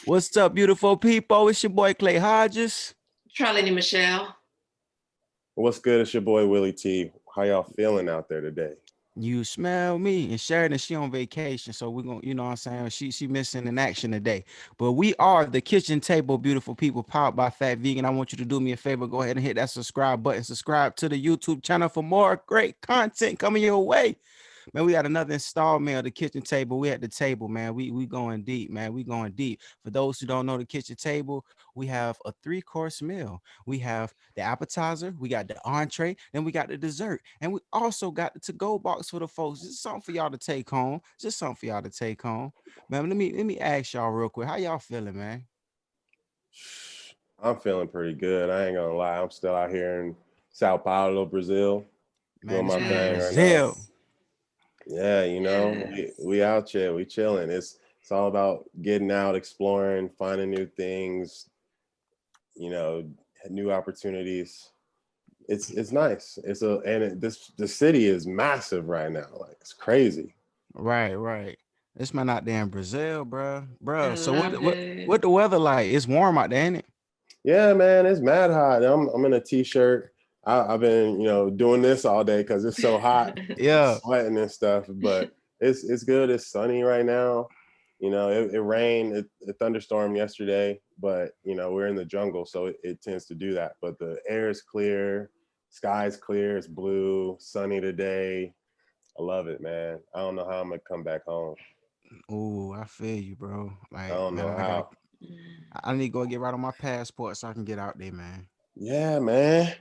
What's up, beautiful people? It's your boy Clay Hodges. Trelani Michelle. What's good? It's your boy Willie T. How y'all feeling out there today? You smell me. And Sheridan, she on vacation, so we're gonna, you know what I'm saying? She missing in action today. But we are the kitchen table, beautiful people, powered by Phat Vegan. I want you to do me a favor. Go ahead and hit that subscribe button. Subscribe to the YouTube channel for more great content coming your way. Man, we got another installment of the kitchen table. We at the table, man. We going deep, man. We going deep. For those who don't know the kitchen table, we have a 3-course meal. We have the appetizer, we got the entree, then we got the dessert, and we also got the to-go box for the folks. This is something for y'all to take home. Just something for y'all to take home. Man, let me ask y'all real quick. How y'all feeling, man? I'm feeling pretty good. I ain't gonna lie. I'm still out here in Sao Paulo, Brazil. Man, doing my thing Brazil. right now. Yeah, you know, we out here, we chilling. It's all about getting out, exploring, finding new things, you know, new opportunities. It's nice. The city is massive right now. Like it's crazy. Right. This man out there in Brazil, bro. So It. what the weather like? It's warm out there, ain't it? Yeah, man, it's mad hot. I'm in a t-shirt. I've been, doing this all day because it's so hot, Yeah. sweating and stuff. But it's good. It's sunny right now. It rained, it thunderstormed yesterday, but we're in the jungle, so it tends to do that. But the air is clear, sky's clear, it's blue, sunny today. I love it, man. I don't know how I'm gonna come back home. Oh, I feel you, bro. Like, I don't man, know how. I need to go get right on my passport so I can get out there, man. Yeah, man.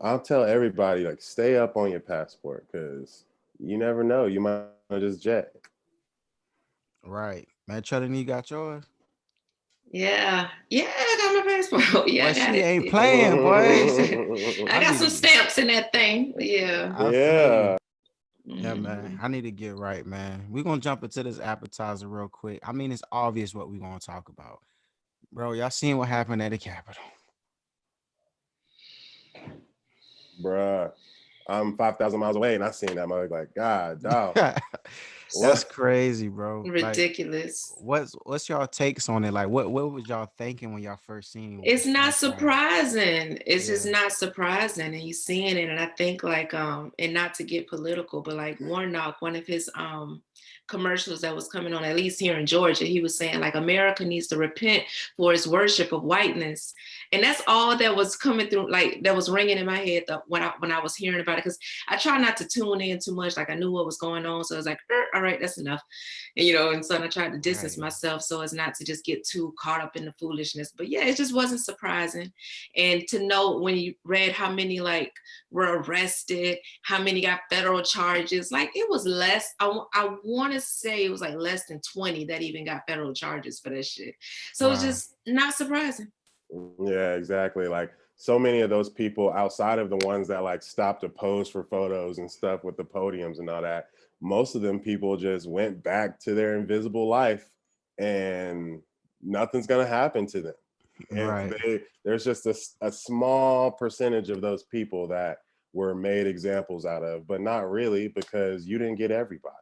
I'll tell everybody, like, stay up on your passport because you never know. You might just jet. Right. Man, Trelani, you got yours? Yeah, I got my passport. Yeah, I got she it. ain't playing, boy. I got some stamps in that thing. Yeah. Yeah. Yeah, man. I need to get right, man. We're gonna jump into this appetizer real quick. I mean, it's obvious what we're gonna talk about. Bro, y'all seen what happened at the Capitol? Bruh, I'm 5,000 miles away and I seen that mother like, God, dog. That's crazy, bro. Ridiculous. Like, what's y'all takes on it? Like, what was y'all thinking when y'all first seen it? It's not surprising. It's just not surprising. And you seeing it. And I think like, and not to get political, but like Warnock, one of his commercials that was coming on, at least here in Georgia, he was saying like America needs to repent for its worship of whiteness. And that's all that was coming through, like that was ringing in my head when I was hearing about it, because I try not to tune in too much. Like I knew what was going on, so I was like, all right, that's enough, and so I tried to distance myself so as not to just get too caught up in the foolishness. But yeah, it just wasn't surprising. And to know when you read how many like were arrested, how many got federal charges, like it was less. I want to say it was like less than 20 that even got federal charges for that shit. So it's just not surprising. Yeah, exactly. Like so many of those people outside of the ones that like stopped to pose for photos and stuff with the podiums and all that, most of them people just went back to their invisible life and nothing's going to happen to them. And there's just a small percentage of those people that were made examples out of, but not really, because you didn't get everybody.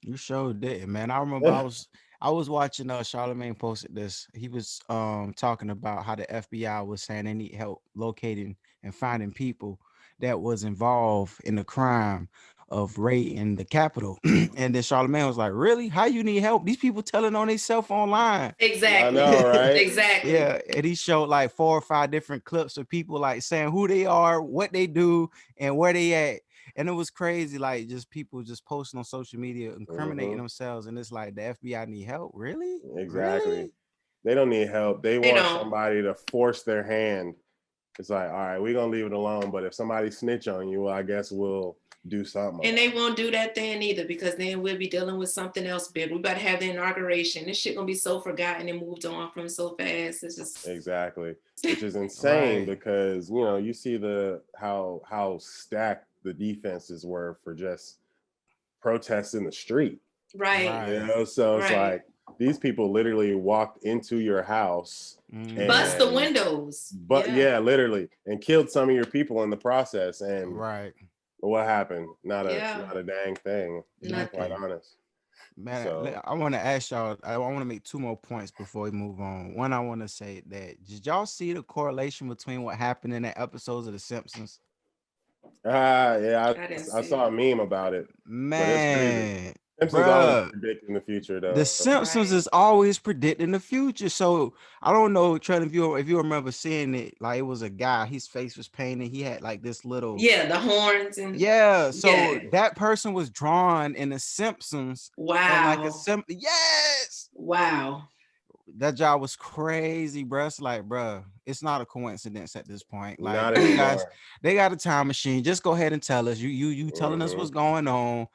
You sure did, man. I remember I was watching Charlamagne posted this. He was talking about how the FBI was saying they need help locating and finding people that was involved in the crime of raiding the Capitol. And then Charlamagne was like, really? How you need help? These people telling on themselves online. Exactly. I know, right? Exactly. Yeah. And he showed like 4 or 5 different clips of people like saying who they are, what they do, and where they at. And it was crazy, like just people just posting on social media, incriminating themselves. And it's like the FBI need help. Really? Exactly. Really? They don't need help. They want somebody to force their hand. It's like, all right, we're going to leave it alone. But if somebody snitch on you, well, I guess we'll do something. And they won't do that then either, because then we'll be dealing with something else big. We about to have the inauguration. This shit going to be so forgotten and moved on from so fast. It's just exactly, which is insane because, you see how stacked the defenses were for just protests in the street. Right. So it's like these people literally walked into your house and bust the windows. But yeah, literally, and killed some of your people in the process. And what happened? Not a dang thing, to be quite honest. Man, I want to ask y'all, I want to make 2 more points before we move on. One, I want to say that, did y'all see the correlation between what happened in the episodes of The Simpsons? Yeah, I saw a meme about it. Man, but it's crazy. Simpsons always predicting the future, though. The Simpsons is always predicting the future. So I don't know, Trelani, if you remember seeing it, like it was a guy, his face was painted. He had like this little the horns and so that person was drawn in The Simpsons. Wow. Like wow. That job was crazy, bro. It's like, bro, it's not a coincidence at this point. Like, you guys, they got a time machine. Just go ahead and tell us. You telling us what's going on.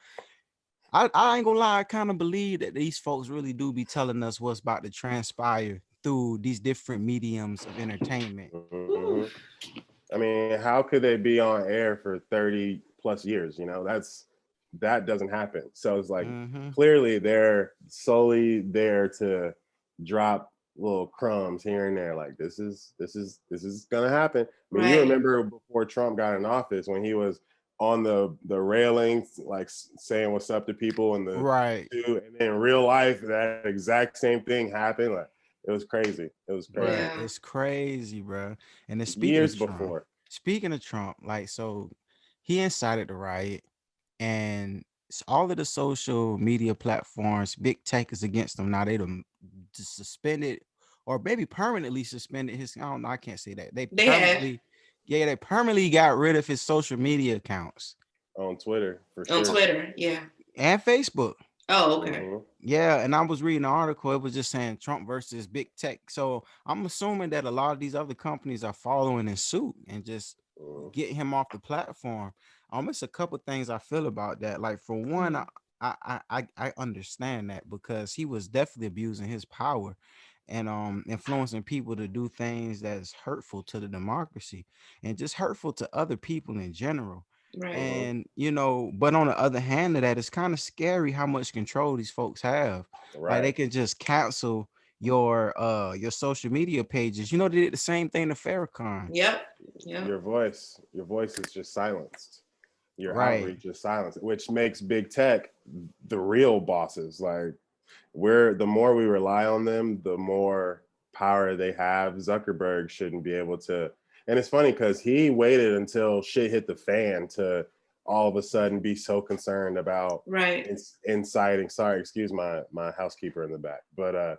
I ain't gonna lie, I kind of believe that these folks really do be telling us what's about to transpire through these different mediums of entertainment. I mean, how could they be on air for 30 plus years? You know, that doesn't happen. So it's like clearly they're solely there to drop little crumbs here and there. Like this is gonna happen. I mean, you remember before Trump got in office when he was on the railings, like saying what's up to people in the and then in real life, that exact same thing happened. Like it was crazy. It was crazy. Bruh, it's crazy, bro. And it's years before. Speaking of Trump, like so, he incited the riot, and all of the social media platforms, big tech is against them now. They done suspended or maybe permanently suspended his. I don't know. I can't say that. They permanently got rid of his social media accounts on Twitter, for sure. On Twitter, and Facebook. Oh, okay. Yeah, and I was reading an article. It was just saying Trump versus big tech. So I'm assuming that a lot of these other companies are following in suit and just get him off the platform. It's a couple things I feel about that. Like for one, I understand that because he was definitely abusing his power and influencing people to do things that's hurtful to the democracy and just hurtful to other people in general. And but on the other hand of that, it's kind of scary how much control these folks have. Like they can just cancel your social media pages. They did the same thing to Farrakhan. Yep. Your voice is just silenced. Your outreach is silenced, which makes big tech the real bosses. Like the more we rely on them, the more power they have. Zuckerberg shouldn't be able to. And it's funny because he waited until shit hit the fan to all of a sudden be so concerned about inciting. Sorry, excuse my housekeeper in the back. But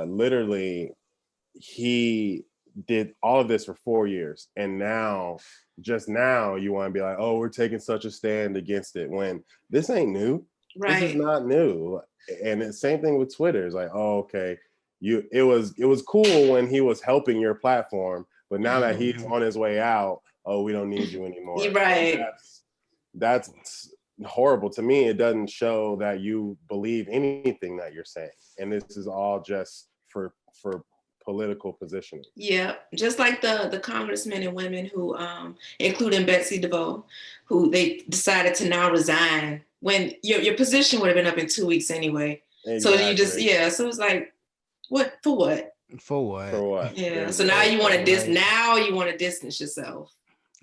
literally, he did all of this for 4 years. And just now, you want to be like, oh, we're taking such a stand against it. When this ain't new. This is not new. And the same thing with Twitter. It's like, oh, okay. It was cool when he was helping your platform. But now that he's on his way out, oh, we don't need you anymore. That's horrible to me. It doesn't show that you believe anything that you're saying. And this is all just for political positioning. Yeah, just like the congressmen and women who, including Betsy DeVos, who they decided to now resign when your position would have been up in 2 weeks anyway. Exactly. So you just so it's like, what for what? For what? Yeah. So now you want to now you want to distance yourself.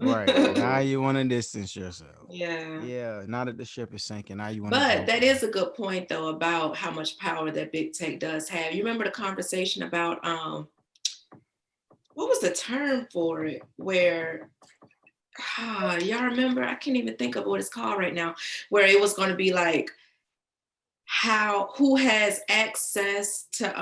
Right. Now you want to distance yourself. Yeah. Now that the ship is sinking, now you want to. But that is a good point though about how much power that big tech does have. You remember the conversation about what was the term for it? Where y'all remember? I can't even think of what it's called right now. Where it was going to be like who has access to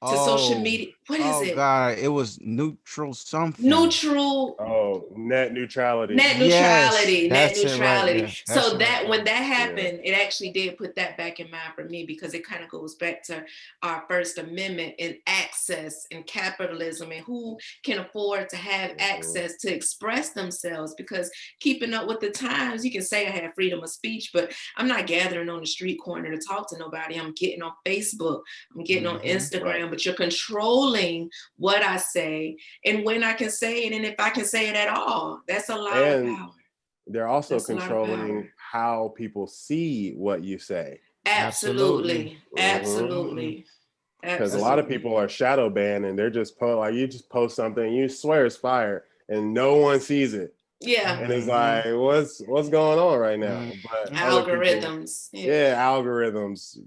social media. What is it? Oh God, it was neutral something. Neutral. Oh, net neutrality. Net neutrality. Net neutrality. Right, so that when that happened, it actually did put that back in mind for me because it kind of goes back to our First Amendment and access and capitalism and who can afford to have access to express themselves. Because keeping up with the times, you can say I have freedom of speech, but I'm not gathering on the street corner to talk to nobody. I'm getting on Facebook. I'm getting on Instagram. But you're controlling what I say and when I can say it and if I can say it at all. That's a lot of power. They're also controlling how people see what you say. Absolutely. Because Absolutely. a lot of Absolutely. people are shadow banned and they're just like you just post something, you swear it's fire, and no one sees it. Yeah. And it's like, what's going on right now? But other people, Algorithms. Yeah. yeah, algorithms.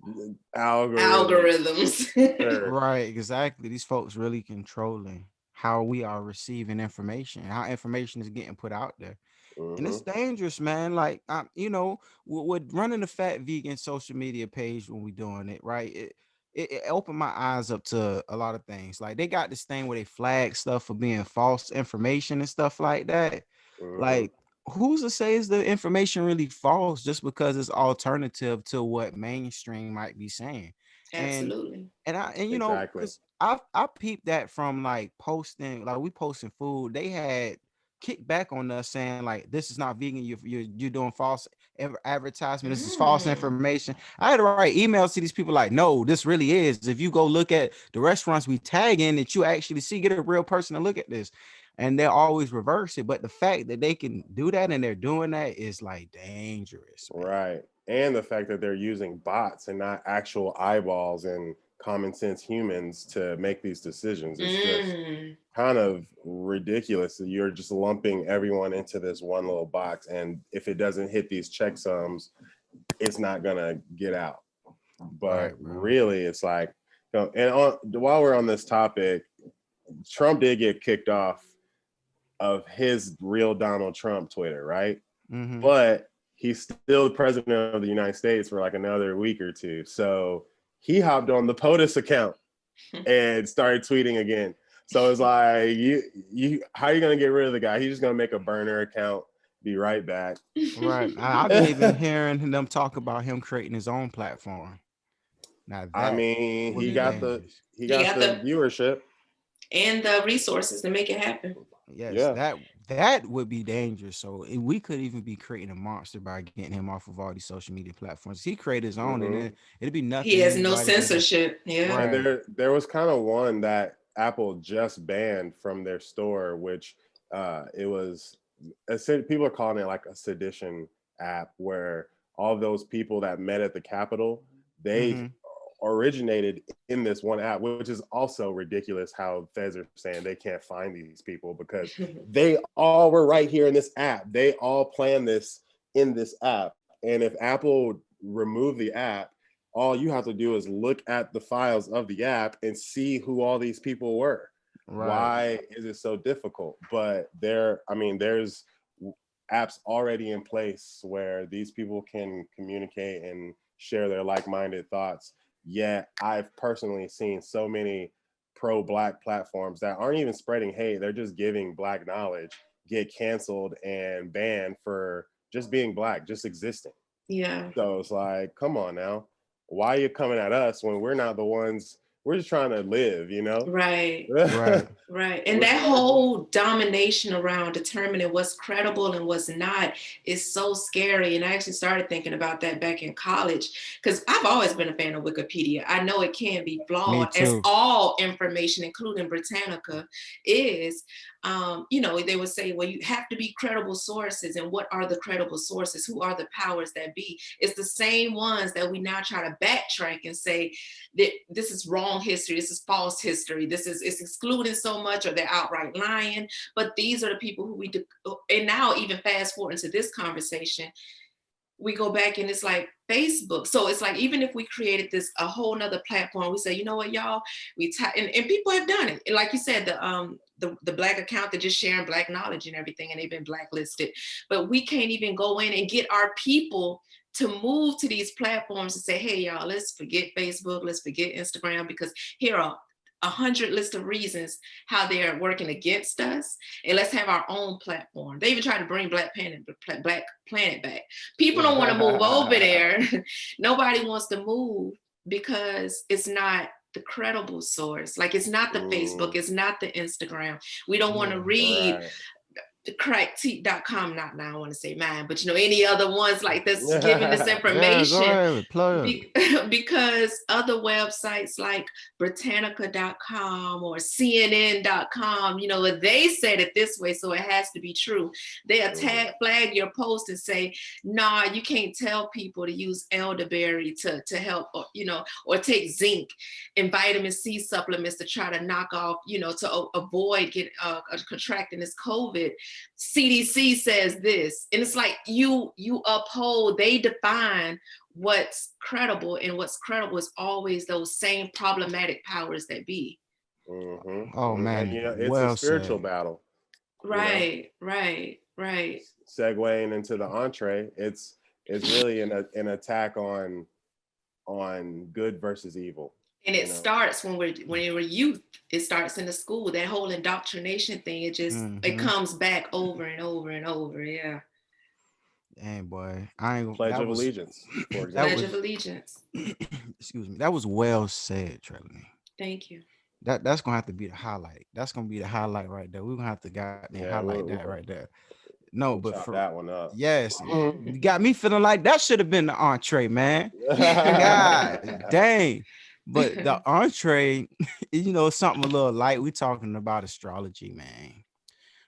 Algorithms. Sure. Right, exactly. These folks really controlling how we are receiving information, how information is getting put out there. And it's Mm-hmm. dangerous, man. Like, you know, with running the Fat Vegan social media page when we doing it, right? It opened my eyes up to a lot of things. Like, they got this thing where they flag stuff for being false information and stuff like that. Mm-hmm. Like, who's to say is the information really false just because it's alternative to what mainstream might be saying? And Absolutely. and you know, Exactly. because I peeped that from like posting, like we posting food, they had kicked back on us saying like this is not vegan, you're doing false advertisement, this is false Mm. information. I had to write emails to these people like, no, this really is. If you go look at the restaurants we tag in, that you actually see, get a real person to look at this, and they'll always reverse it. But the fact that they can do that and they're doing that is like dangerous, man. Right. And the fact that they're using bots and not actual eyeballs and common sense humans to make these decisions. It's just Mm. kind of ridiculous that you're just lumping everyone into this one little box. And if it doesn't hit these checksums, it's not going to get out. But Right, bro. really, it's like, you know, and while we're on this topic, Trump did get kicked off of his real Donald Trump Twitter, right? Mm-hmm. But he's still the president of the United States for like another week or two. So he hopped on the POTUS account and started tweeting again. So it's like, you, how are you gonna get rid of the guy? He's just gonna make a burner account, be right back. Right. I've been even hearing them talk about him creating his own platform. Now I that mean, would he be got the dangerous. he He got got the the viewership. and the resources to make it happen. Yes, Yeah. that would be dangerous. So we could even be creating a monster by getting him off of all these social media platforms. He created his own, and Mm-hmm. then it'd be He nothing has no anybody did. censorship. Yeah. And Right. there was kind of one that Apple just banned from their store, which it was people are calling it like a sedition app, where all those people that met at the Capitol, they Mm-hmm. originated in this one app, which is also ridiculous how feds are saying they can't find these people because they all were right here in this app. They all planned this in this app. And if Apple removed the app, all you have to do is look at the files of the app and see who all these people were. Right. Why is it so difficult? But there's apps already in place where these people can communicate and share their like-minded thoughts. Yet I've personally seen so many pro-Black platforms that aren't even spreading hate. They're just giving Black knowledge, get canceled and banned for just being Black, just existing. Yeah. So it's like, come on now. Why are you coming at us when we're not the ones? We're just trying to live, you know? Right. Right. Right. And that whole domination around determining what's credible and what's not is so scary. And I actually started thinking about that back in college because I've always been a fan of Wikipedia. I know it can be Me flawed, as too. all information, including Britannica, is. You know, they would say, well, you have to be credible sources. And what are the credible sources? Who are the powers that be? It's the same ones that we now try to backtrack and say that this is wrong history, this is false history, it's excluding so much, or they're outright lying. But these are the people who we do. And now, even fast forward into this conversation, we go back and it's like Facebook. So it's like, even if we created this a whole nother platform, we say, you know what, y'all, and people have done it. And like you said, the Black account, they're just sharing Black knowledge and everything, and they've been blacklisted. But we can't even go in and get our people to move to these platforms and say, hey, y'all, let's forget Facebook, let's forget Instagram, because here are 100 list of reasons how they're working against us, and let's have our own platform. They even try to bring Black Planet back. People don't want to move over there. Nobody wants to move because it's not the credible source. Like, it's not the Facebook, it's not the Instagram. We don't want to read Right. correct.com, not now I want to say mine, but any other ones like that's giving this Yeah, go information. ahead, plug. Because other websites like Britannica.com or CNN.com, they said it this way, so it has to be true. They'll flag your post and say, nah, you can't tell people to use elderberry to help, or take zinc and vitamin C supplements to try to knock off, to avoid contracting this COVID. CDC says this, and it's like you uphold, they define what's credible, and what's credible is always those same problematic powers that be. Oh man, and, it's a spiritual battle. Right. Segueing into the entree, it's really an attack on good versus evil. And it starts when we're youth. It starts in the school. That whole indoctrination thing. It just it comes back over and over and over. Yeah. Dang boy, I ain't Pledge of Allegiance. For example. Pledge of Allegiance. Excuse me. That was well said, Trelani. Thank you. That's gonna have to be the highlight. That's gonna be the highlight right there. We're gonna have to highlight that right there. No, but chop for that one up. Yes, you got me feeling like that should have been the entree, man. God dang. But the entree, something a little light. We talking about astrology, man.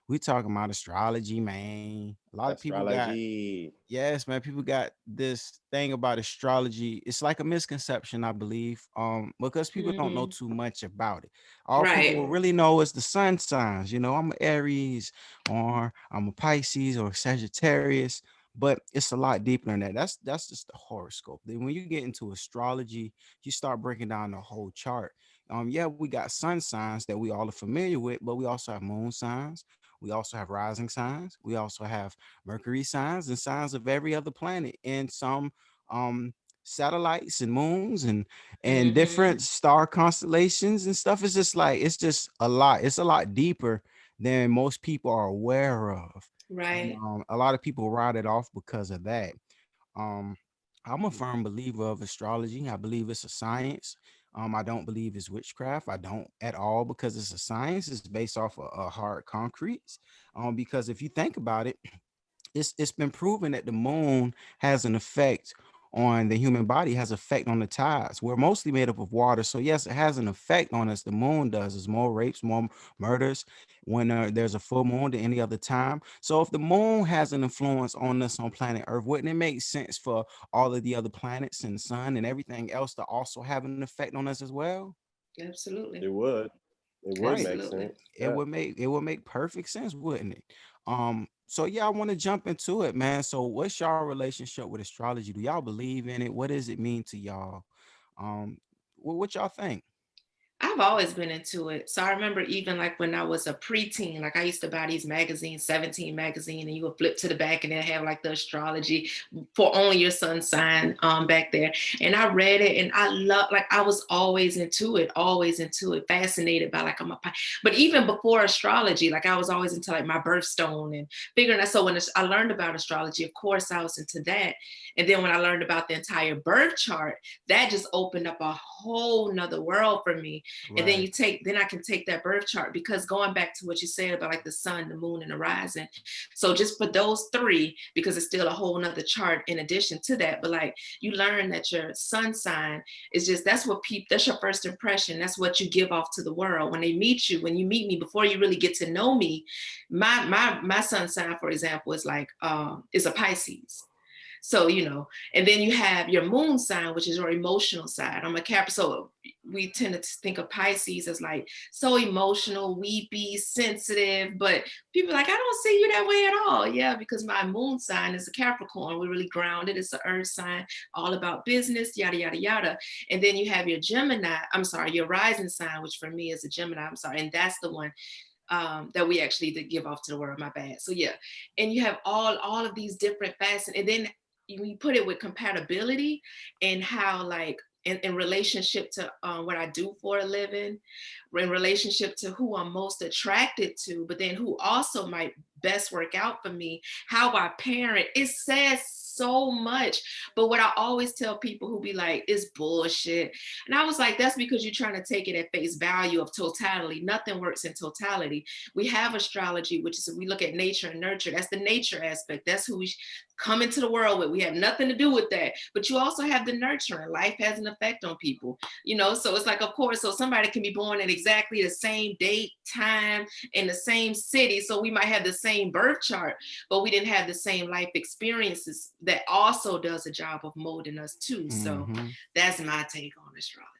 We talking about astrology, man. A lot of people got, yes, man. People got this thing about astrology. It's like a misconception, I believe, because people don't know too much about it. All people really know is the sun signs. I'm an Aries, or I'm a Pisces, or Sagittarius. But it's a lot deeper than that. That's just the horoscope. Then when you get into astrology, you start breaking down the whole chart. Yeah, we got sun signs that we all are familiar with, but we also have moon signs. We also have rising signs. We also have Mercury signs and signs of every other planet, and some satellites and moons and different star constellations and stuff. It's just a lot. It's a lot deeper than most people are aware of. Right. And, a lot of people write it off because of that. I'm a firm believer of astrology. I believe it's a science. I don't believe it's witchcraft. I don't at all, because it's a science. It's based off of hard concretes. Because if you think about it, it's been proven that the moon has an effect on the human body, has effect on the tides. We're mostly made up of water. So yes, it has an effect on us. The moon does. There's more rapes, more murders when there's a full moon than any other time. So if the moon has an influence on us on planet Earth, wouldn't it make sense for all of the other planets and sun and everything else to also have an effect on us as well? Absolutely. It would make sense. It would make perfect sense, wouldn't it? So yeah, I want to jump into it, man. So what's y'all relationship with astrology? Do y'all believe in it? What does it mean to y'all? What y'all think? I've always been into it. So I remember even like when I was a preteen, like I used to buy these magazines, 17 magazine, and you would flip to the back and they'll have like the astrology for only your sun sign back there. And I read it and I was always into it, fascinated by like but even before astrology, like I was always into like my birthstone and figuring that. So when I learned about astrology, of course I was into that. And then when I learned about the entire birth chart, that just opened up a whole nother world for me. Right. And then I can take that birth chart, because going back to what you said about like the sun, the moon, and the rising. So just for those three, because it's still a whole nother chart in addition to that, but like you learn that your sun sign is just, that's your first impression. That's what you give off to the world. When you meet me, before you really get to know me, my sun sign, for example, is like, is a Pisces. So, and then you have your moon sign, which is your emotional side. I'm a Capricorn. So we tend to think of Pisces as like so emotional, weepy, sensitive, but people are like, I don't see you that way at all. Yeah, because my moon sign is a Capricorn. We're really grounded. It's an earth sign, all about business, yada, yada, yada. And then you have your your rising sign, which for me is a Gemini. And that's the one that we actually did give off to the world. My bad. So yeah, and you have all of these different facets, and then you put it with compatibility and how like in relationship to what I do for a living, in relationship to who I'm most attracted to, but then who also might best work out for me, how I parent. It says so much. But what I always tell people who be like, it's bullshit. And I was like, that's because you're trying to take it at face value of totality. Nothing works in totality. We have astrology, which is, we look at nature and nurture. That's the nature aspect. That's who we come into the world with. We have nothing to do with that. But you also have the nurturing. Life has an effect on people, you know? So it's like, of course, so somebody can be born at exactly the same date, time, in the same city. So we might have the same birth chart, but we didn't have the same life experiences. That also does a job of molding us too. So that's my take on astrology.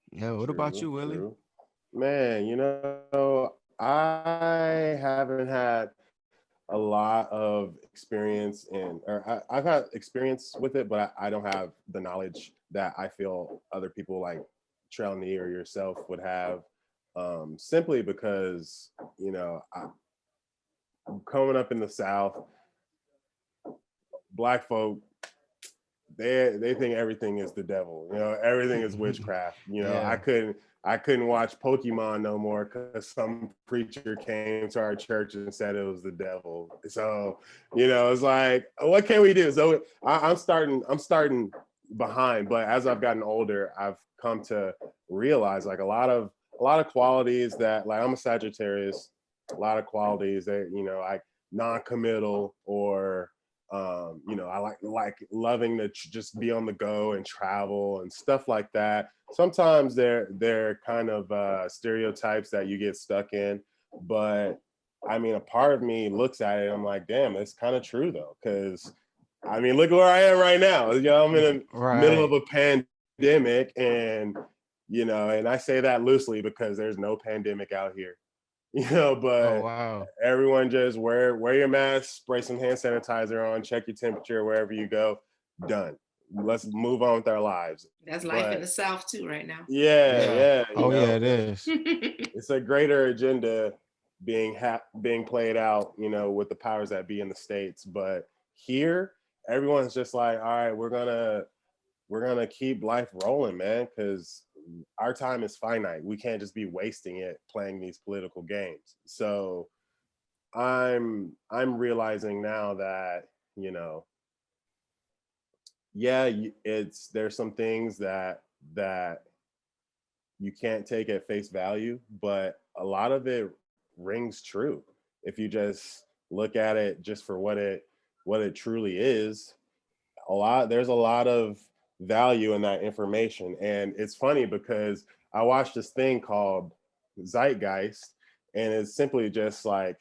Yeah, what about you, Willie? True. Man, you know, I haven't had a lot of experience I've had experience with it, but I don't have the knowledge that I feel other people like Trelani or yourself would have, simply because, you know, coming up in the South, Black folk, they think everything is the devil, you know, everything is witchcraft. You know, Yeah. I couldn't watch Pokemon no more because some preacher came to our church and said it was the devil. So, you know, it's like, what can we do? So I'm starting behind, but as I've gotten older, I've come to realize like a lot of qualities that, like, I'm a Sagittarius, a lot of qualities that, you know, like non-committal, or you know, I like loving to just be on the go and travel and stuff like that. Sometimes they're kind of stereotypes that you get stuck in, but I mean, a part of me looks at it and I'm like, damn, it's kind of true though, because I mean, look where I am right now. You know, I'm in the middle of a pandemic, and you know, and I say that loosely because there's no pandemic out here. You know, but everyone just wear your mask, spray some hand sanitizer on, check your temperature wherever you go. Done. Let's move on with our lives. That's life in the South too right now. Yeah. Oh, yeah, it is. It's a greater agenda being played out, you know, with the powers that be in the States. But here, everyone's just like, all right, we're gonna keep life rolling, man, because our time is finite. We can't just be wasting it playing these political games. So I'm realizing now that, you know, yeah, there's some things that you can't take at face value, but a lot of it rings true if you just look at it just for what it truly is. There's a lot of value in that information. And it's funny because I watched this thing called Zeitgeist, and it's simply just like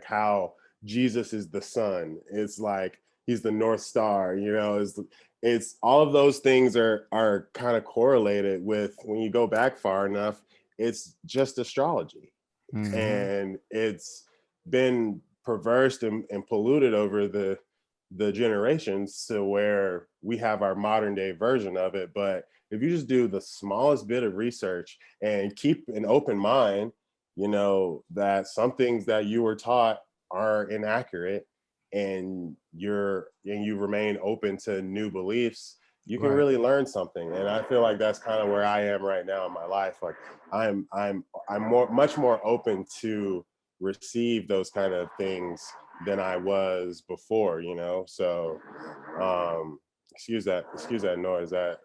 how Jesus is the sun. It's like he's the North Star, you know, it's all of those things are kind of correlated with, when you go back far enough, it's just astrology. And it's been perversed and polluted over the generations to where we have our modern day version of it. But if you just do the smallest bit of research and keep an open mind, you know, that some things that you were taught are inaccurate, and you remain open to new beliefs, you can really learn something. And I feel like that's kind of where I am right now in my life. Like I'm much more open to receive those kind of things than I was before, you know. So excuse that noise. That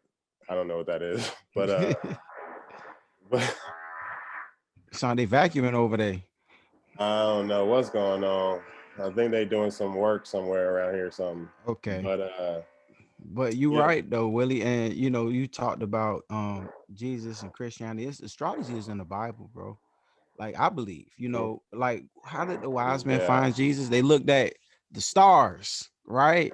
I don't know what that is, but so they vacuuming over there. I don't know what's going on. I think they doing some work somewhere around here or something. Okay. But you're right though, Willie. And you know, you talked about Jesus and Christianity. Astrology is in the Bible, bro. Like, I believe, you know, like, how did the wise men find Jesus? They looked at the stars, right?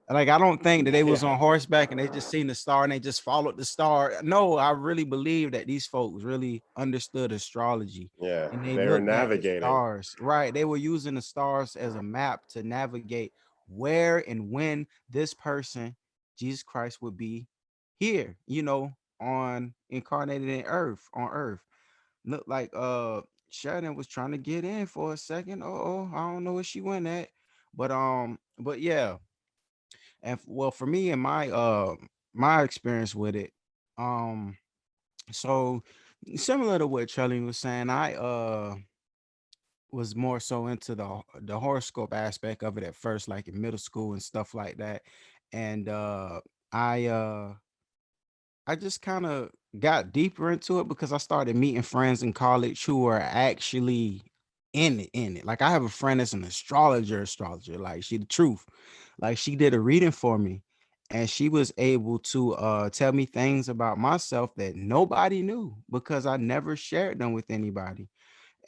Like, I don't think that they was on horseback and they just seen the star and they just followed the star. No, I really believe that these folks really understood astrology. Yeah, And they were looked at the navigating. stars, right? They were using the stars as a map to navigate where and when this person, Jesus Christ, would be here, you know, incarnated in on earth. Look like Sheridan was trying to get in for a second. Oh, I don't know where she went at. But yeah. And well, for me and my experience with it, um, so similar to what Charlie was saying, was more so into the horoscope aspect of it at first, like in middle school and stuff like that. And I uh I just kind of got deeper into it because I started meeting friends in college who are actually in it. Like I have a friend that's an astrologer, like she the truth. Like she did a reading for me and she was able to tell me things about myself that nobody knew because I never shared them with anybody.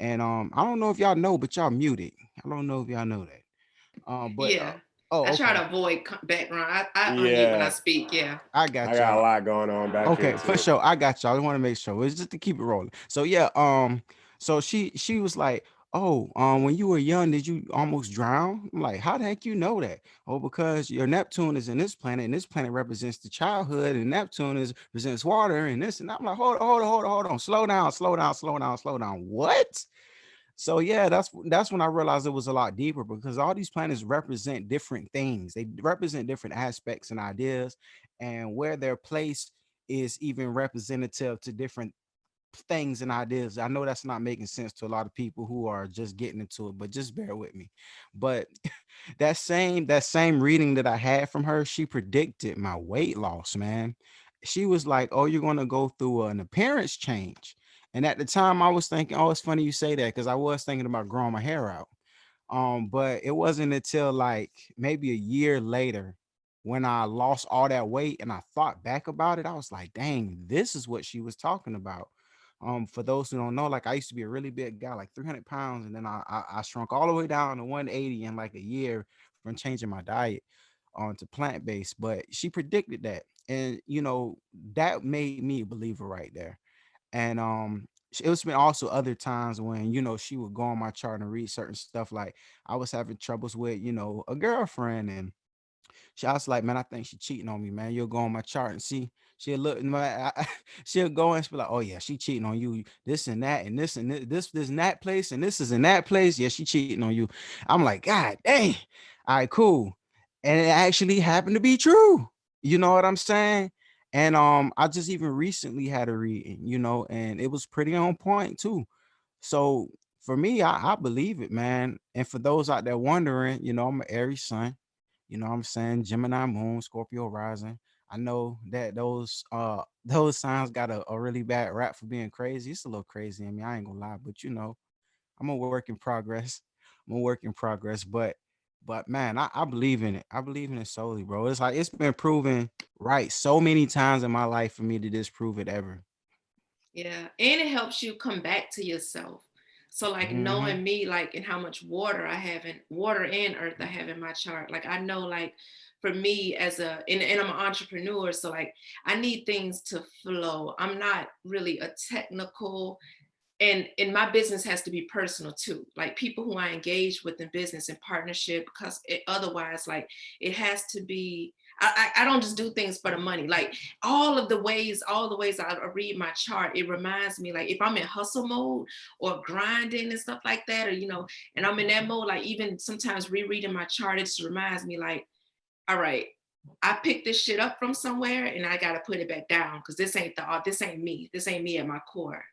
And I don't know if y'all know, but y'all muted. I don't know if y'all know that. But Yeah. I oh, try okay. to avoid background. I unmute when I Yeah, speak. Yeah. I I got got a y'all. lot going on back here Okay, for too. sure. I got y'all. I want to make sure. It's just to keep it rolling. So yeah, so she was like, "Oh, when you were young, did you almost drown?" I'm like, "How the heck you know that?" "Oh, because your Neptune is in this planet, and this planet represents the childhood, and Neptune is represents water, and this." And I'm like, hold on, slow down, slow down, slow down, slow down. What? So yeah, that's when I realized it was a lot deeper because all these planets represent different things. They represent different aspects and ideas, and where they're placed is even representative to different things and ideas. I know that's not making sense to a lot of people who are just getting into it, but just bear with me. But that same reading that I had from her, she predicted my weight loss, man. She was like, "Oh, you're gonna go through an appearance change." And at the time, I was thinking, "Oh, it's funny you say that," because I was thinking about growing my hair out. But it wasn't until like maybe a year later when I lost all that weight and I thought back about it, I was like, dang, this is what she was talking about. For those who don't know, like I used to be a really big guy, like 300 pounds, and then I shrunk all the way down to 180 in like a year from changing my diet onto plant-based. But she predicted that. And that made me a believer right there. And it was been also other times when she would go on my chart and read certain stuff. Like I was having troubles with a girlfriend, and she I was like, man, I think she cheating on me, man. You'll go on my chart and see. She'll look in she'll go and be like, oh yeah, she cheating on you, this and that, and this and this in that place, and this is in that place. Yeah, she cheating on you. I'm like, God dang. All right, cool. And it actually happened to be true. You know what I'm saying? And I just even recently had a reading, and it was pretty on point too. So for me, I believe it, man. And for those out there wondering, I'm an Aries sun. You know what I'm saying? Gemini moon, Scorpio rising. I know that those signs got a really bad rap for being crazy. It's a little crazy in me. I ain't gonna lie, but I'm a work in progress. I'm a work in progress, but man, I believe in it. I believe in it solely, bro. It's like it's been proven right so many times in my life for me to disprove it ever. Yeah. And it helps you come back to yourself. So like Hmm. knowing me, like, and how much water and earth I have in my chart. Like I know, like for me and I'm an entrepreneur, so like I need things to flow. I'm not really a technical, and my business has to be personal too, like people who I engage with in business and partnership, because otherwise, like, it has to be, I don't just do things for the money. Like all the ways I read my chart, it reminds me, like if I'm in hustle mode or grinding and stuff like that, or and I'm in that mode, like even sometimes rereading my chart, it just reminds me, like, all right, I picked this shit up from somewhere and I got to put it back down because this ain't me. This ain't me at my core.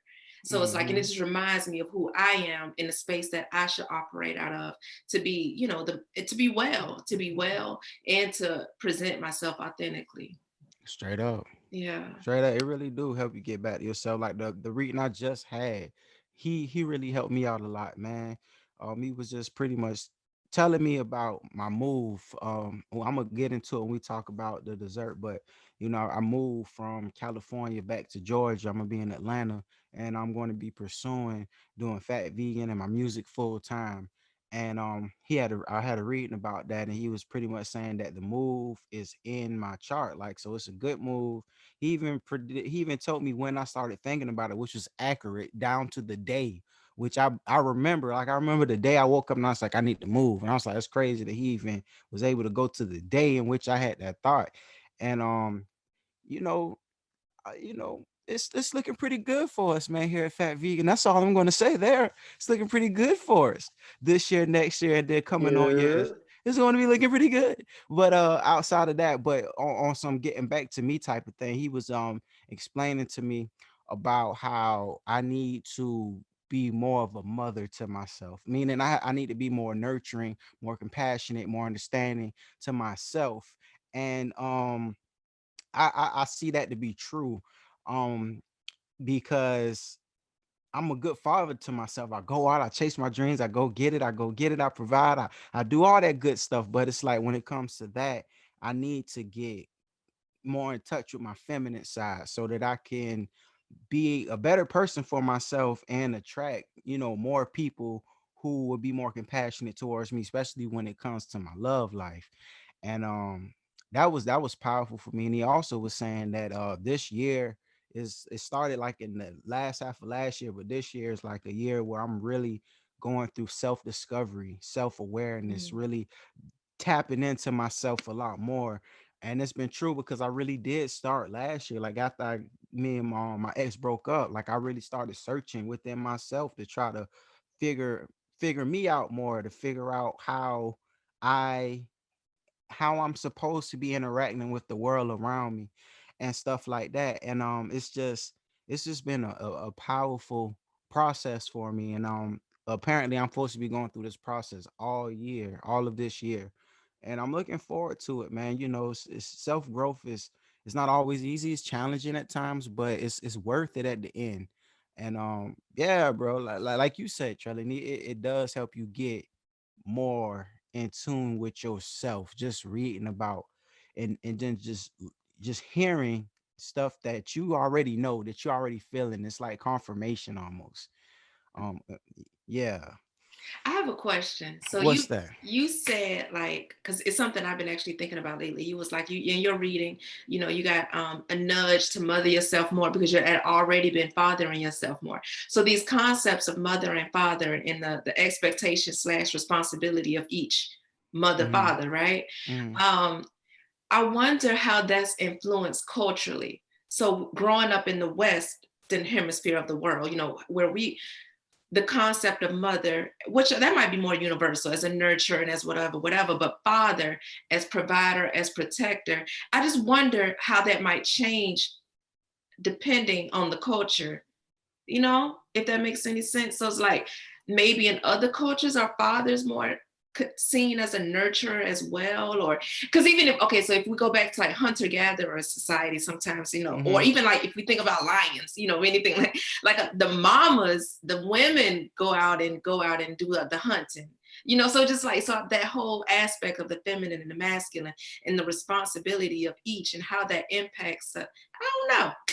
So it's like, and it Hmm. just reminds me of who I am in the space that I should operate out of, to be, to be well, and to present myself authentically. Straight up. Yeah. Straight up, it really do help you get back to yourself. Like the reading I just had, he really helped me out a lot, man. He was just pretty much telling me about my move. Well, I'm gonna get into it when we talk about the dessert, but I moved from California back to Georgia. I'm gonna be in Atlanta, and I'm going to be pursuing doing Phat Vegan and my music full time. And I had a reading about that, and he was pretty much saying that the move is in my chart, like so it's a good move. He even told me when I started thinking about it, which was accurate down to the day, which I remember. Like I remember the day I woke up and I was like, I need to move. And I was like, it's crazy that he even was able to go to the day in which I had that thought. And you know, it's looking pretty good for us, man, here at Fat Vegan. That's all I'm going to say there. It's looking pretty good for us this year, next year, and then coming on Yeah. years. It's going to be looking pretty good. But outside of that, but on some getting back to me type of thing, he was explaining to me about how I need to be more of a mother to myself, meaning I need to be more nurturing, more compassionate, more understanding to myself. And I see that to be true, um because I'm a good father to myself. I go out, I chase my dreams, I go get it, I provide, I do all that good stuff. But it's like when it comes to that, I need to get more in touch with my feminine side so that I can be a better person for myself and attract, more people who will be more compassionate towards me, especially when it comes to my love life. And that was powerful for me. And he also was saying that this year it started like in the last half of last year, but this year is like a year where I'm really going through self-discovery, self-awareness, really tapping into myself a lot more. And it's been true because I really did start last year. Like after me and my ex broke up, like I really started searching within myself to try to figure figure me out more, to figure out I how I'm supposed to be interacting with the world around me and stuff like that. And it's just been a powerful process for me. And apparently I'm supposed to be going through this process all year, all of this year. And I'm looking forward to it, man. It's self-growth is not always easy, it's challenging at times, but it's worth it at the end. And yeah, bro, like you said, Trelani, it does help you get more in tune with yourself, just reading about and then just hearing stuff that you already know, that you already feeling. It's like confirmation almost. um uh, yeah. I have a question. So What's that? you said, like, because it's something I've been actually thinking about lately. You was like, you in your reading, you got a nudge to mother yourself more because you had already been fathering yourself more. So these concepts of mother and father and the expectation slash responsibility of each mother Hmm. father, right? Hmm. Um, I wonder how that's influenced culturally. So growing up in the Western hemisphere of the world, where the concept of mother, which that might be more universal as a nurturer and as whatever, but father as provider, as protector. I just wonder how that might change depending on the culture, if that makes any sense. So it's like maybe in other cultures, our fathers more seen as a nurturer as well, or because even if, okay, so if we go back to like hunter-gatherer society sometimes, or Hmm. even like if we think about lions, anything like the mamas, the women go out and do the hunting, so just like, so that whole aspect of the feminine and the masculine and the responsibility of each and how that impacts, I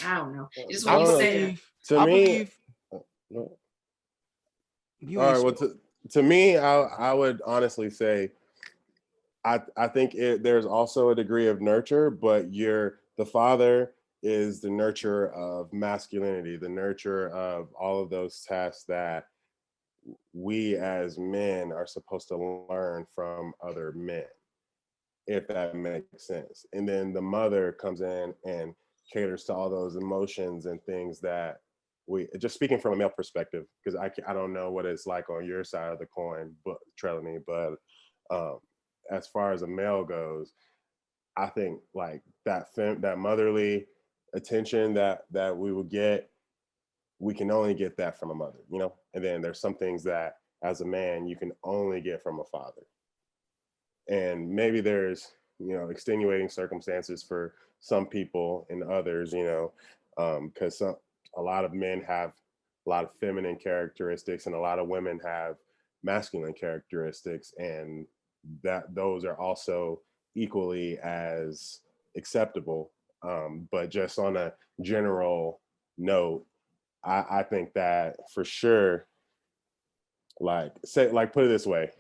don't know, just when I you Well, said that. believe to I me, believe no. you All ain't right. Well, spoke. to me, I would honestly say I think there's also a degree of nurture, but the father is the nurturer of masculinity, the nurturer of all of those tasks that we as men are supposed to learn from other men, if that makes sense. And then the mother comes in and caters to all those emotions and things that we, just speaking from a male perspective, because I don't know what it's like on your side of the coin, but Trelani, but um, as far as a male goes, I think like that motherly attention that we would get, we can only get that from a mother, And then there's some things that as a man you can only get from a father. And maybe there's, extenuating circumstances for some people and others, because a lot of men have a lot of feminine characteristics and a lot of women have masculine characteristics, and that those are also equally as acceptable. But just on a general note, I think that for sure, put it this way,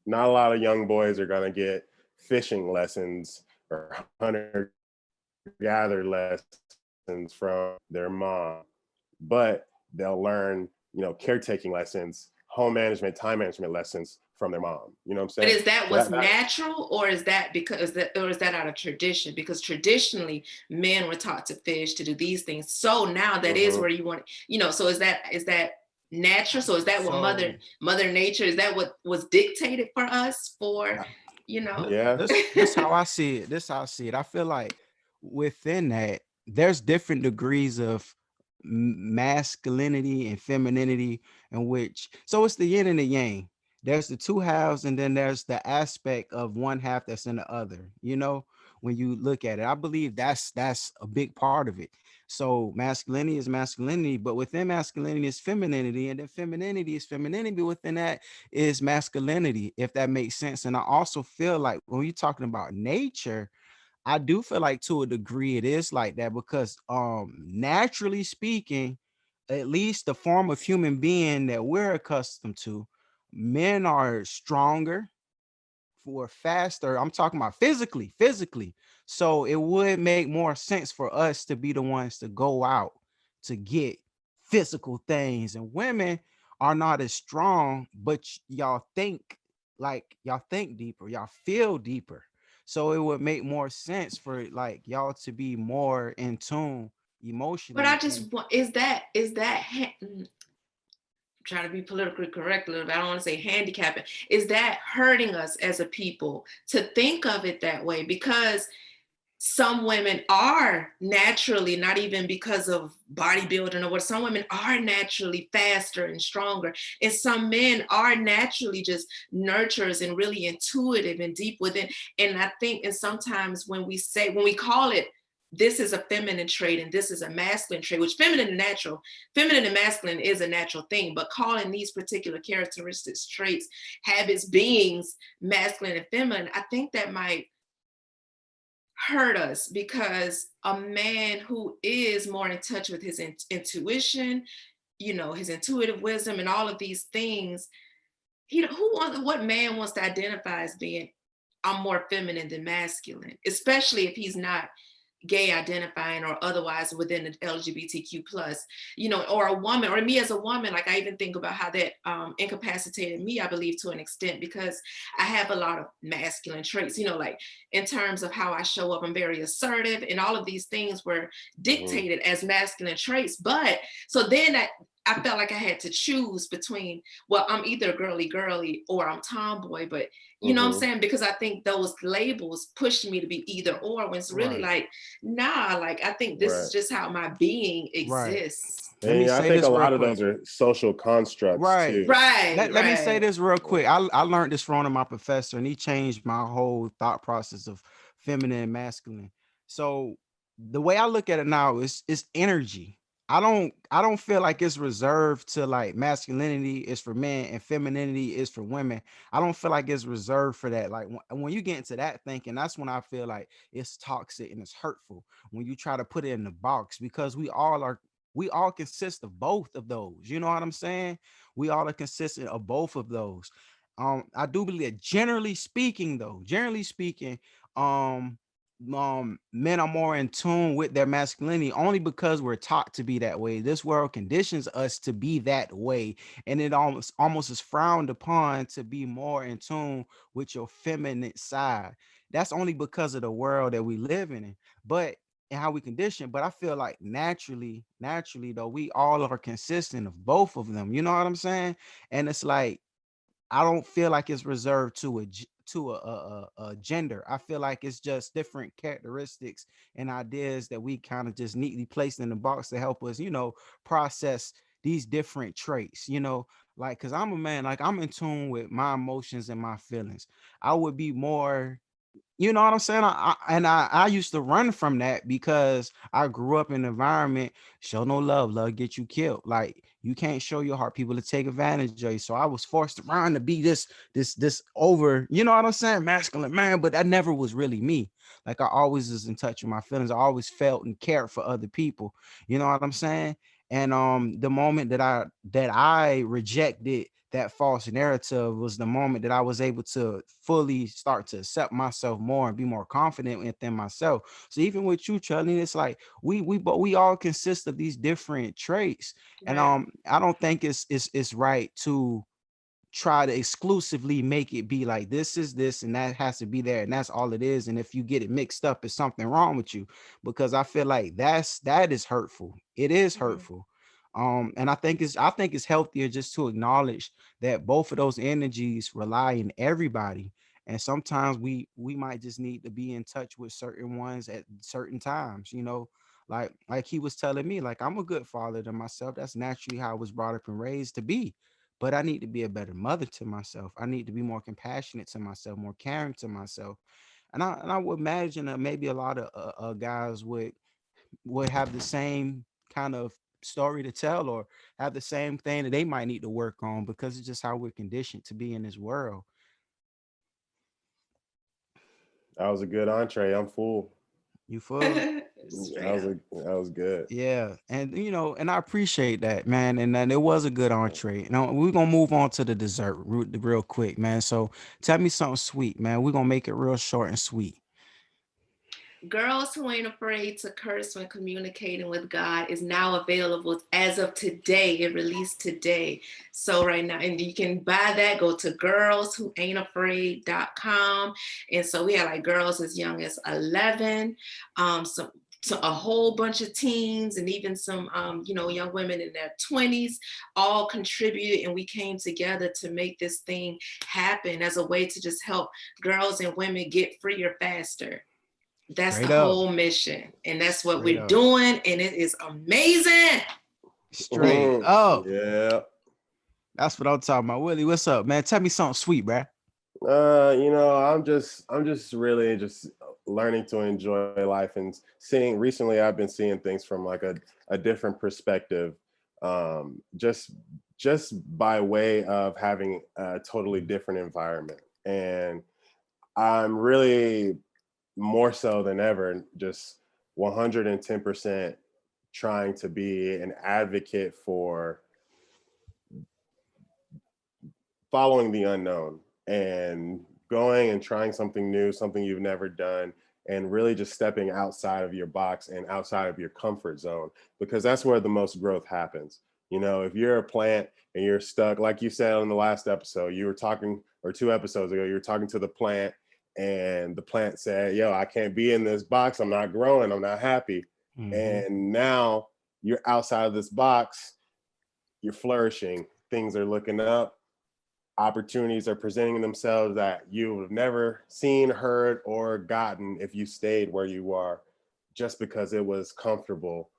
not a lot of young boys are gonna get fishing lessons or hunter gather lessons from their mom, but they'll learn, caretaking lessons, home management, time management lessons from their mom. You know what I'm But saying? is that So what's that natural, or is that or is that out of tradition? Because traditionally, men were taught to fish, to do these things. So now that is mhm. where you want, So is that natural? So is that what So Mother Nature? Is that what was dictated for us? For, you know? Yeah. this how I see it. This how I see it. I feel like within that, there's different degrees of masculinity and femininity, in which, so it's the yin and the yang. There's the two halves, and then there's the aspect of one half that's in the other, when you look at it. I believe that's a big part of it. So masculinity is masculinity, but within masculinity is femininity, and then femininity is femininity, within that is masculinity, if that makes sense. And I also feel like when you're talking about nature, I do feel like to a degree it is like that, because naturally speaking, at least the form of human being that we're accustomed to, men are stronger, for faster. I'm talking about physically. So it would make more sense for us to be the ones to go out to get physical things. And women are not as strong, but y'all think deeper, y'all feel deeper. So it would make more sense for like y'all to be more in tune But I emotionally. And just want, trying to be politically correct a little bit, I don't want to say handicapping, is that hurting us as a people to think of it that way? Because some women are naturally, not even because of bodybuilding or what, some women are naturally faster and stronger. And some men are naturally just nurturers and really intuitive and deep within. And I think, and sometimes when we call it, this is a feminine trait and this is a masculine trait, which feminine and masculine is a natural thing, but calling these particular characteristics, traits, habits, beings, masculine and feminine, I think that might hurt us, because a man who is more in touch with his intuition, his intuitive wisdom and all of these things, what man wants to identify as being, I'm more feminine than masculine, especially if he's not gay identifying or otherwise within the LGBTQ plus, or a woman, or me as a woman. Like, I even think about how that incapacitated me, I believe, to an extent, because I have a lot of masculine traits, like in terms of how I show up, I'm very assertive, and all of these things were dictated as masculine traits. But so then I felt like I had to choose between, well, I'm either girly or I'm tomboy, but you know what I'm saying? Because I think those labels pushed me to be either or, when it's really like, nah, like, I think this is just how my being exists. Let me I say think this a lot real of quick. those are social constructs too. Let me say this real quick. I learned this from one of my professor, and he changed my whole thought process of feminine and masculine. So the way I look at it now is energy. I don't feel like it's reserved to, like, masculinity is for men and femininity is for women. I don't feel like it's reserved for that. Like, when you get into that thinking, that's when I feel like it's toxic and it's hurtful, when you try to put it in the box, because we all consist of both of those. You know what I'm saying? We all are consistent of both of those. I do believe that, generally speaking, um, men are more in tune with their masculinity, only because we're taught to be that way. This world conditions us to be that way, and it almost is frowned upon to be more in tune with your feminine side. That's only because of the world that we live in. But and how we condition. But I feel like naturally though, we all are consistent of both of them. You know what I'm saying? And it's like, I don't feel like it's reserved to a gender. I feel like it's just different characteristics and ideas that we kind of just neatly placed in the box to help us, process these different traits. Like, because I'm a man, like, I'm in tune with my emotions and my feelings. I would be more, you know what I'm saying? I used to run from that, because I grew up in an environment, show no love get you killed. Like, you can't show your heart, people to take advantage of you. So I was forced around to be this over, you know what I'm saying, masculine man, but that never was really me. Like, I always was in touch with my feelings. I always felt and cared for other people. You know what I'm saying? And the moment that I rejected that false narrative was the moment that I was able to fully start to accept myself more and be more confident within myself. So even with you, Trelani, it's like we all consist of these different traits. And I don't think it's right to try to exclusively make it be like, this is this and that has to be there and that's all it is. And if you get it mixed up, it's something wrong with you, because I feel like that is hurtful. It is hurtful. And I think it's healthier just to acknowledge that both of those energies rely on everybody. And sometimes we might just need to be in touch with certain ones at certain times, Like he was telling me, like, I'm a good father to myself. That's naturally how I was brought up and raised to be. But I need to be a better mother to myself. I need to be more compassionate to myself, more caring to myself. And I would imagine that maybe a lot of guys would have the same kind of story to tell, or have the same thing that they might need to work on, because it's just how we're conditioned to be in this world. That was a good entree. I'm full. You full? Straight up. That was good. Yeah, and and I appreciate that, man. And then it was a good entree. Now we're gonna move on to the dessert real quick, man. So tell me something sweet, man. We're gonna make it real short and sweet. Girls Who Ain't Afraid to Curse When Communicating with God is now available as of today. It released today. So right now, and you can buy that, go to girlswhoaintafraid.com. And so we have like girls as young as 11, so a whole bunch of teens, and even some young women in their 20s all contributed, and we came together to make this thing happen as a way to just help girls and women get freer faster. That's the Straight up. whole mission. And that's what Straight we're up. doing. And it is amazing. Straight up. Yeah. That's what I'm talking about. Willie, what's up, man? Tell me something sweet, bruh. I'm just really just learning to enjoy life and seeing. Recently I've been seeing things from like a different perspective, just by way of having a totally different environment. And I'm really, more so than ever, just 110% trying to be an advocate for following the unknown and going and trying something new, something you've never done, and really just stepping outside of your box and outside of your comfort zone, because that's where the most growth happens. If you're a plant and you're stuck, like you said on the last episode, you were talking, or 2 episodes ago, you were talking to the plant, and the plant said, yo, I can't be in this box. I'm not growing. I'm not happy. Mhm. And now you're outside of this box, you're flourishing. Things are looking up. Opportunities are presenting themselves that you would have never seen, heard, or gotten if you stayed where you are, just because it was comfortable.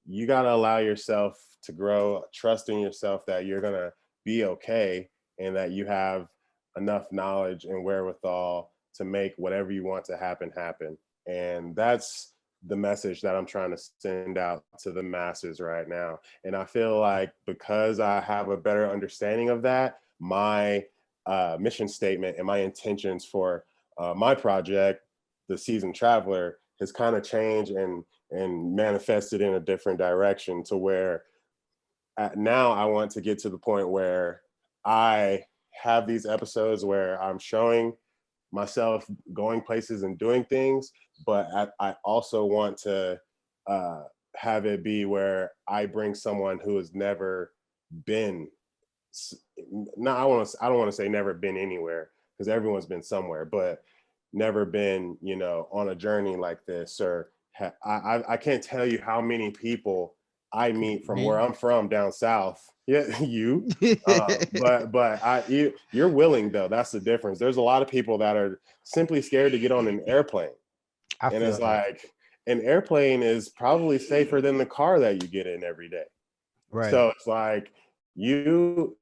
You got to allow yourself to grow, trust in yourself that you're going to be okay, and that you have enough knowledge and wherewithal to make whatever you want to happen. And that's the message that I'm trying to send out to the masses right now. And I feel like because I have a better understanding of that, my mission statement and my intentions for my project, The Seasoned Traveler, has kind of changed and manifested in a different direction, to where now I want to get to the point where I have these episodes where I'm showing myself going places and doing things, but I also want to have it be where I bring someone who has never been. No, I don't want to say never been anywhere, because everyone's been somewhere, but never been, on a journey like this. Or I can't tell you how many people I meet from where I'm from down south. Yeah, you. But you're willing, though. That's the difference. There's a lot of people that are simply scared to get on an airplane, and it's like an airplane is probably safer than the car that you get in every day. Right. So it's like you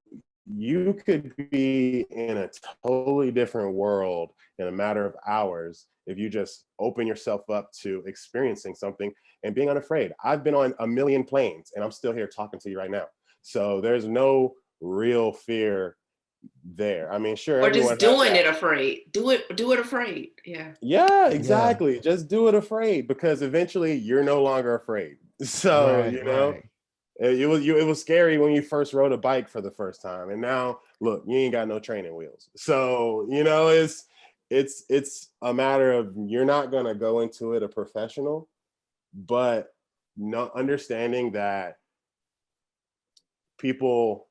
could be in a totally different world in a matter of hours if you just open yourself up to experiencing something and being unafraid. I've been on a million planes and I'm still here talking to you right now. So there's no real fear there. I mean, sure. Or just doing it afraid. Do it afraid. Yeah. Yeah, exactly. Yeah. Just do it afraid, because eventually you're no longer afraid. So, right. It was scary when you first rode a bike for the first time, and now look, you ain't got no training wheels. So it's a matter of, you're not gonna go into it a professional, but not understanding that people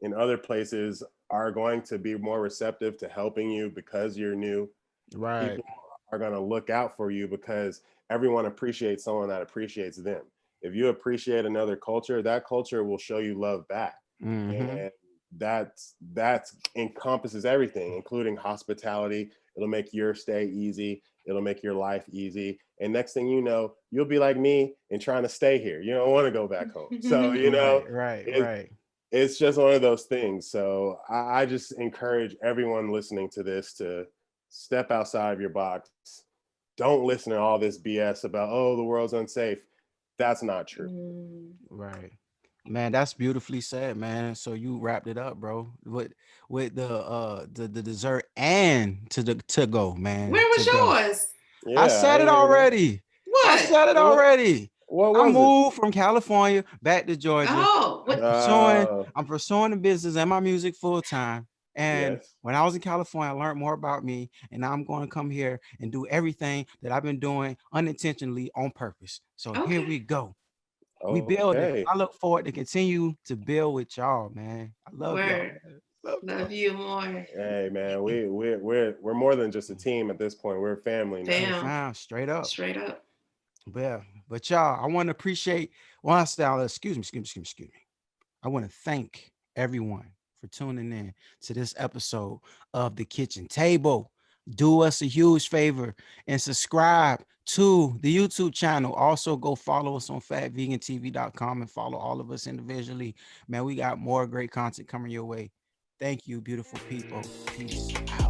in other places are going to be more receptive to helping you because you're new. Right. People are gonna look out for you because everyone appreciates someone that appreciates them. If you appreciate another culture, that culture will show you love back. Mm-hmm. And that's encompasses everything, including hospitality. It'll make your stay easy. It'll make your life easy. And next thing you know, you'll be like me and trying to stay here. You don't want to go back home. So, you know, right. It's just one of those things. So I just encourage everyone listening to this to step outside of your box. Don't listen to all this BS about, oh, the world's unsafe. That's not true. Right. Man, that's beautifully said, man. So you wrapped it up, bro. With the dessert and to go, man. Where was to go. yours? Yeah, I said it already. What? I said it already. What I was moved from California back to Georgia. Oh, what? I'm pursuing the business and my music full time. And Yes. when I was in California, I learned more about me. And now I'm going to come here and do everything that I've been doing unintentionally on purpose. So here we go. We build it. I look forward to continue to build with y'all, man. I love y'all. Love you more. Hey man, we're more than just a team at this point. We're a family now. Fam. Straight up. Straight up. Yeah. But y'all, I want to appreciate excuse me. I want to thank everyone for tuning in to this episode of The Kitchen Table. Do us a huge favor and subscribe to the YouTube channel. Also, go follow us on phatvegantv.com and follow all of us individually. Man, we got more great content coming your way. Thank you, beautiful people. Peace out.